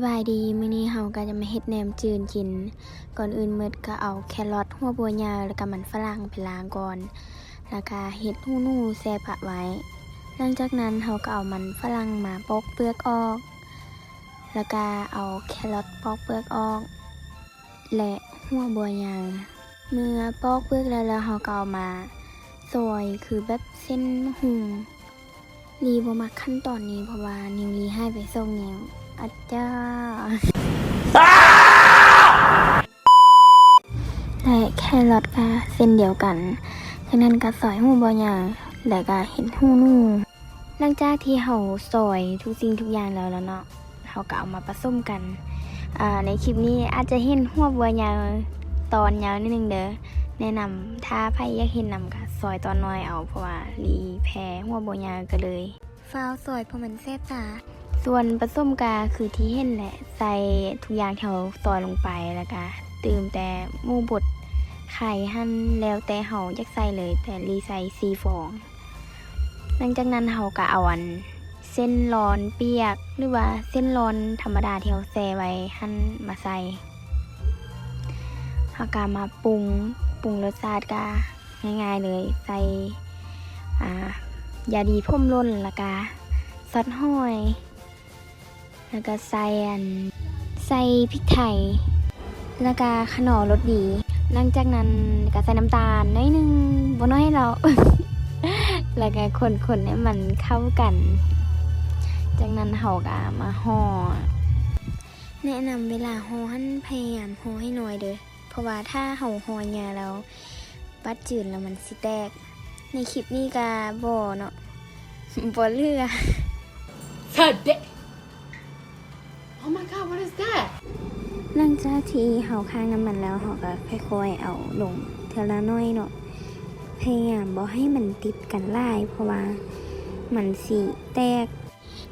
บายดีมื้อนี้เฮาก็จะมาเฮ็ดแหนมจืนกินก่อนอื่นก็เอาแครอทหัวบัวยาวแล้วก็มันฝรั่งไปล้างก่อนแล้วก็เฮ็ดหูหนูแช่ผักไว้หลังจากนั้นเฮาก็เอามันฝรั่งมาปอกเปลือกออกแล้วก็เอาแครอทปอกเปลือกออกและหัวบัวยาวเมื่อปอกเปลือกแล้วเฮาก็เอามาซอยคือแบบเส้นหุ่มลีบ่มักขั้นตอนนี้เพราะว่านิวลีให้ไปส่งนิ้วอาจารย์และแครอทก็เส้นเดียวกันจากนั้นก็ซอยหูบอยางแล้วก็เห็นหูนูหลังจากที่เฮาซอยทุกสิ่งทุกอย่างแล้วเนาะเฮาก็เอามาผสมกันในคลิปนี้อาจจะเห็นหัวบัวยางตอนยาวนิดนึงเด้อแนะนำถ้าใครอยากเห็นนำก็ซอยตอนน้อยเอาเพราะว่าลีแพ้หัวบัวยางก็เลยฟ้าวซอยเพราะมันแซ่บตาส่วนผสมกาคือที่เห็นแหละใส่ทุกอย่างที่เราซอยลงไปแล้วก็ตื่มแต่หมูบดไข่หั่นแล้วแต่เฮาอยากใส่เลยแต่รีใส่4 ฟองหลังจากนั้นเฮาก็เอาเส้นร้อนเปียกหรือว่าเส้นร้อนธรรมดาที่เราแช่ไว้หั่นมาใส่เฮาก็มาปรุงรสชาติก็ง่ายๆเลยใส่ยาดีพ่มร่นแล้วก็ซอสหอยแล้วก็ใส่พริกไทยแล้วก็ขนอรสดีหลังจากนั้นก็ใส่น้ำตาลน้อยนึงบ่น้อยให้เรา แล้วก็คนให้มันเข้ากันจากนั้นเฮาก็มาห่อแนะนำเวลาห่อหั่นพยายามห่อให้น้อยเด้อเพราะว่าถ้าเฮาห่อยาวแล้วปัดจืดแล้วมันสิแตกในคลิปนี้ก็บ่เนาะ บ่เลือOh my god, what is that? หลังจากที่เฮาค้างน้ำมันแล้วเฮาก็ค่อยๆเอาลงเทีละน้อยเนาะพยายามบ่ให้มันติดกันหลายเพราะว่ามันสิแตก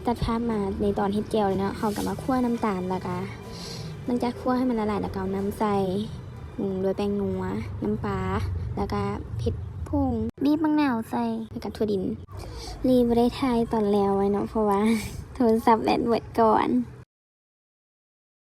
ตัดภาพมาในตอนเฮ็ดแจ่วเลยเนาะเฮาก็มาคั่วน้ำตาลแล้วก็หลังจากคั่วให้มันละลายแล้วก็เอาน้ำใส่โดยแป้งนัวน้ำปลาแล้วก็เผ็ดผงบีบมะนาวใส่แล้วก็ถั่วดินรีบ่ได้ถ่ายตอนแล้วไว้เนาะเพราะว่าโทรศัพท์แบตหมดก่อน